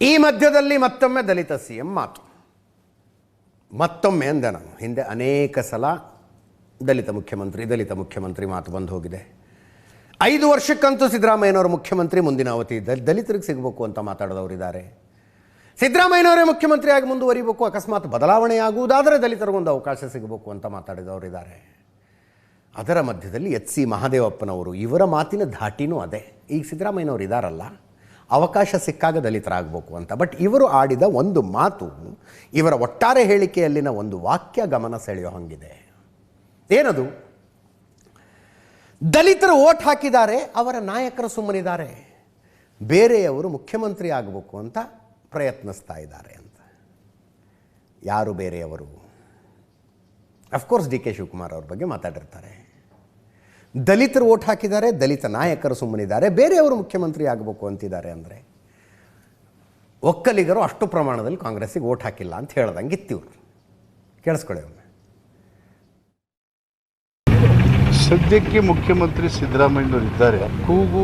ಈ ಮಧ್ಯದಲ್ಲಿ ಮತ್ತೊಮ್ಮೆ ದಲಿತ ಸಿಎಂ ಮಾತು. ಮತ್ತೊಮ್ಮೆ ಅಂದೆ ನಾನು. ಹಿಂದೆ ಅನೇಕ ಸಲ ದಲಿತ ಮುಖ್ಯಮಂತ್ರಿ ಮಾತು ಬಂದು ಹೋಗಿದೆ. 5 ವರ್ಷಕ್ಕಂತೂ ಸಿದ್ದರಾಮಯ್ಯನವರು ಮುಖ್ಯಮಂತ್ರಿ, ಮುಂದಿನ ಅವಧಿ ದಲಿತರಿಗೆ ಸಿಗಬೇಕು ಅಂತ ಮಾತಾಡಿದವರಿದ್ದಾರೆ. ಸಿದ್ದರಾಮಯ್ಯನವರೇ ಮುಖ್ಯಮಂತ್ರಿ ಆಗಿ ಮುಂದುವರಿಬೇಕು, ಅಕಸ್ಮಾತ್ ಬದಲಾವಣೆಯಾಗುವುದಾದರೆ ದಲಿತರಿಗೊಂದು ಅವಕಾಶ ಸಿಗಬೇಕು ಅಂತ ಮಾತಾಡಿದವರಿದ್ದಾರೆ. ಅದರ ಮಧ್ಯದಲ್ಲಿ ಎಚ್.ಸಿ. ಮಹದೇವಪ್ಪನವರು, ಇವರ ಮಾತಿನ ಧಾಟಿನೂ ಅದೇ. ಈಗ ಸಿದ್ದರಾಮಯ್ಯನವರು ಇದ್ದಾರಲ್ಲ, ಅವಕಾಶ ಸಿಕ್ಕಾಗ ದಲಿತರಾಗಬೇಕು ಅಂತ. ಬಟ್ ಇವರು ಆಡಿದ ಒಂದು ಮಾತು, ಇವರ ಒಟ್ಟಾರೆ ಹೇಳಿಕೆಯಲ್ಲಿನ ಒಂದು ವಾಕ್ಯ ಗಮನ ಸೆಳೆಯೋ ಹಂಗಿದೆ. ಏನದು? ದಲಿತರು ಓಟ್ ಹಾಕಿದ್ದಾರೆ, ಅವರ ನಾಯಕರು ಸುಮ್ಮನಿದ್ದಾರೆ, ಬೇರೆಯವರು ಮುಖ್ಯಮಂತ್ರಿ ಆಗಬೇಕು ಅಂತ ಪ್ರಯತ್ನಿಸ್ತಾ ಇದ್ದಾರೆ ಅಂತ. ಯಾರು ಬೇರೆಯವರು? ಅಫ್ಕೋರ್ಸ್ ಡಿ ಕೆ ಶಿವಕುಮಾರ್ ಅವ್ರ ಬಗ್ಗೆ ಮಾತಾಡಿರ್ತಾರೆ. ದಲಿತರು ಓಟ್ ಹಾಕಿದ್ದಾರೆ, ದಲಿತ ನಾಯಕರು ಸುಮ್ಮನಿದ್ದಾರೆ, ಬೇರೆಯವರು ಮುಖ್ಯಮಂತ್ರಿ ಆಗಬೇಕು ಅಂತಿದ್ದಾರೆ. ಅಂದರೆ ಒಕ್ಕಲಿಗರು ಅಷ್ಟು ಪ್ರಮಾಣದಲ್ಲಿ ಕಾಂಗ್ರೆಸ್ಸಿಗೆ ಓಟ್ ಹಾಕಿಲ್ಲ ಅಂತ ಹೇಳ್ದಂಗೆ ಇತ್ತಿವ್ರು. ಕೇಳಿಸ್ಕೊಳ್ಳಿ ಒಮ್ಮೆ. ಸದ್ಯಕ್ಕೆ ಮುಖ್ಯಮಂತ್ರಿ ಸಿದ್ದರಾಮಯ್ಯನವರು ಇದ್ದಾರೆ. ಕೂಗು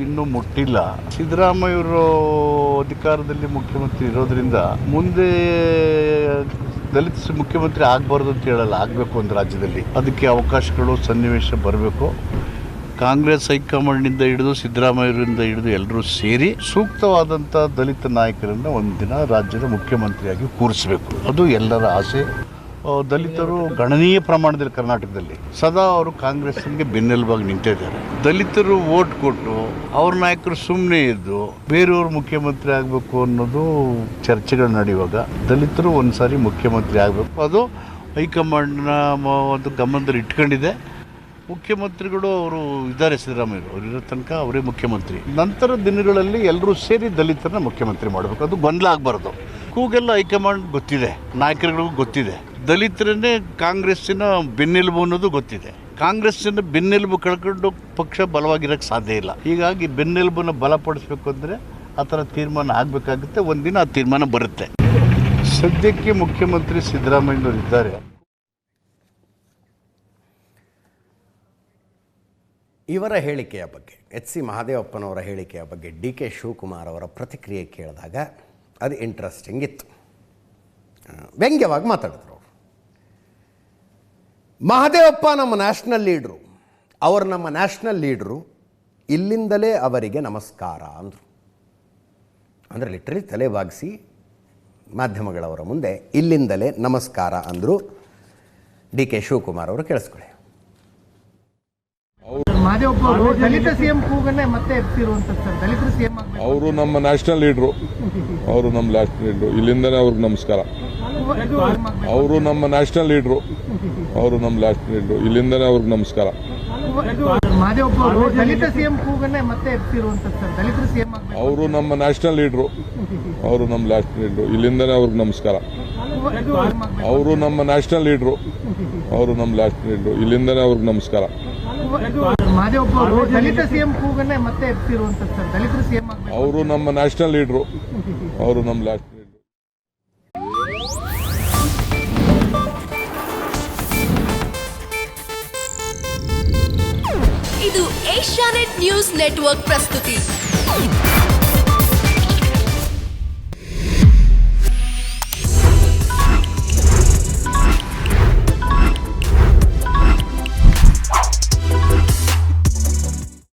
ಇನ್ನೂ ಮುಟ್ಟಿಲ್ಲ. ಸಿದ್ದರಾಮಯ್ಯವರು ಅಧಿಕಾರದಲ್ಲಿ ಮುಖ್ಯಮಂತ್ರಿ ಇರೋದ್ರಿಂದ ಮುಂದೆ ದಲಿತ ಮುಖ್ಯಮಂತ್ರಿ ಆಗಬಾರ್ದು ಅಂತ ಹೇಳಲ್ಲ, ಆಗಬೇಕು ಒಂದು ರಾಜ್ಯದಲ್ಲಿ. ಅದಕ್ಕೆ ಅವಕಾಶಗಳು, ಸನ್ನಿವೇಶ ಬರಬೇಕು. ಕಾಂಗ್ರೆಸ್ ಹೈಕಮಾಂಡ್ನಿಂದ ಹಿಡಿದು ಸಿದ್ದರಾಮಯ್ಯರಿಂದ ಹಿಡಿದು ಎಲ್ಲರೂ ಸೇರಿ ಸೂಕ್ತವಾದಂಥ ದಲಿತ ನಾಯಕರನ್ನು ಒಂದಿನ ರಾಜ್ಯದ ಮುಖ್ಯಮಂತ್ರಿಯಾಗಿ ಕೂರಿಸಬೇಕು. ಅದು ಎಲ್ಲರ ಆಸೆ. ದಲಿತರು ಗಣನೀಯ ಪ್ರಮಾಣದಲ್ಲಿ ಕರ್ನಾಟಕದಲ್ಲಿ ಸದಾ ಅವರು ಕಾಂಗ್ರೆಸ್ಸಿಗೆ ಬೆನ್ನೆಲುಬಾಗಿ ನಿಂತಿದ್ದಾರೆ. ದಲಿತರು ಓಟ್ ಕೊಟ್ಟು ಅವ್ರ ನಾಯಕರು ಸುಮ್ಮನೆ ಇದ್ದು ಬೇರೆಯವರು ಮುಖ್ಯಮಂತ್ರಿ ಆಗಬೇಕು ಅನ್ನೋದು ಚರ್ಚೆಗಳು ನಡೆಯುವಾಗ ದಲಿತರು ಒಂದ್ಸಾರಿ ಮುಖ್ಯಮಂತ್ರಿ ಆಗಬೇಕು. ಅದು ಹೈಕಮಾಂಡ್ನ ಒಂದು ಗಮನದಲ್ಲಿ ಇಟ್ಕೊಂಡಿದೆ. ಮುಖ್ಯಮಂತ್ರಿಗಳು ಅವರು ಇದ್ದಾರೆ, ಸಿದ್ದರಾಮಯ್ಯರು ಅವರಿರೋ ತನಕ ಅವರೇ ಮುಖ್ಯಮಂತ್ರಿ. ನಂತರ ದಿನಗಳಲ್ಲಿ ಎಲ್ಲರೂ ಸೇರಿ ದಲಿತರನ್ನ ಮುಖ್ಯಮಂತ್ರಿ ಮಾಡಬೇಕು. ಅದು ಗೊಂದಲ ಆಗಬಾರ್ದು. ಕೂಗೆಲ್ಲ ಹೈಕಮಾಂಡ್ ಗೊತ್ತಿದೆ, ನಾಯಕರುಗಳಿಗೂ ಗೊತ್ತಿದೆ. ದಲಿತರನ್ನೇ ಕಾಂಗ್ರೆಸ್ಸಿನ ಬೆನ್ನೆಲುಬು ಅನ್ನೋದು ಗೊತ್ತಿದೆ. ಕಾಂಗ್ರೆಸ್ಸಿನ ಬೆನ್ನೆಲುಬು ಕಳ್ಕೊಂಡು ಪಕ್ಷ ಬಲವಾಗಿರೋಕ್ಕೆ ಸಾಧ್ಯ ಇಲ್ಲ. ಹೀಗಾಗಿ ಬೆನ್ನೆಲುಬನ್ನು ಬಲಪಡಿಸಬೇಕು ಅಂದರೆ ಆ ಥರ ತೀರ್ಮಾನ ಆಗಬೇಕಾಗುತ್ತೆ. ಒಂದಿನ ಆ ತೀರ್ಮಾನ ಬರುತ್ತೆ. ಸದ್ಯಕ್ಕೆ ಮುಖ್ಯಮಂತ್ರಿ ಸಿದ್ದರಾಮಯ್ಯನವರು ಇದ್ದಾರೆ. ಇವರ ಹೇಳಿಕೆಯ ಬಗ್ಗೆ, ಎಚ್.ಸಿ. ಮಹದೇವಪ್ಪನವರ ಹೇಳಿಕೆಯ ಬಗ್ಗೆ ಡಿ ಕೆ ಶಿವಕುಮಾರ್ ಅವರ ಪ್ರತಿಕ್ರಿಯೆ ಕೇಳಿದಾಗ ಅದು ಇಂಟ್ರೆಸ್ಟಿಂಗ್ ಇತ್ತು. ವ್ಯಂಗ್ಯವಾಗಿ ಮಾತಾಡಿದ್ರು ಅವರು. ಮಹದೇವಪ್ಪ ನಮ್ಮ ನ್ಯಾಷನಲ್ ಲೀಡ್ರು, ಅವರು ನಮ್ಮ ನ್ಯಾಷನಲ್ ಲೀಡ್ರು, ಇಲ್ಲಿಂದಲೇ ಅವರಿಗೆ ನಮಸ್ಕಾರ ಅಂದರು. ಅಂದರೆ ಲಿಟ್ರಲಿ ತಲೆ ಬಾಗಿಸಿ ಮಾಧ್ಯಮಗಳವರ ಮುಂದೆ ಇಲ್ಲಿಂದಲೇ ನಮಸ್ಕಾರ ಅಂದರು ಡಿ ಕೆ ಶಿವಕುಮಾರ್ ಅವರು. ಕೇಳಿಸ್ಕೊಳ್ಳಿ. ಅವರು ನಮ್ಮ ನ್ಯಾಷನಲ್ ಲೀಡ್ರು, ಇಲ್ಲಿಂದನೇ ಅವ್ರಿಗೆ ನಮಸ್ಕಾರ. ಅವರು ನಮ್ಮ ನ್ಯಾಷನಲ್ ಲೀಡ್ರು, ಇಲ್ಲಿಂದನೇ ಅವ್ರಿಗೆ ನಮಸ್ಕಾರ. ಅವರು ನಮ್ಮ ನ್ಯಾಷನಲ್ ಲೀಡ್ರು, ಇಲ್ಲಿಂದನೇ ಅವ್ರಿಗೆ ನಮಸ್ಕಾರ. ಅವರು ನಮ್ಮ ನ್ಯಾಷನಲ್ ಲೀಡ್ರು, ಇಲ್ಲಿಂದನೇ ಅವ್ರಿಗೆ ನಮಸ್ಕಾರ. ಅವರು ನಮ್ಮ ನ್ಯಾಷನಲ್ ಲೀಡ್ರು, ಇದು ಏಷ್ಯಾನೆಟ್ ನ್ಯೂಸ್ ನೆಟ್ವರ್ಕ್ ಪ್ರಸ್ತುತಿ.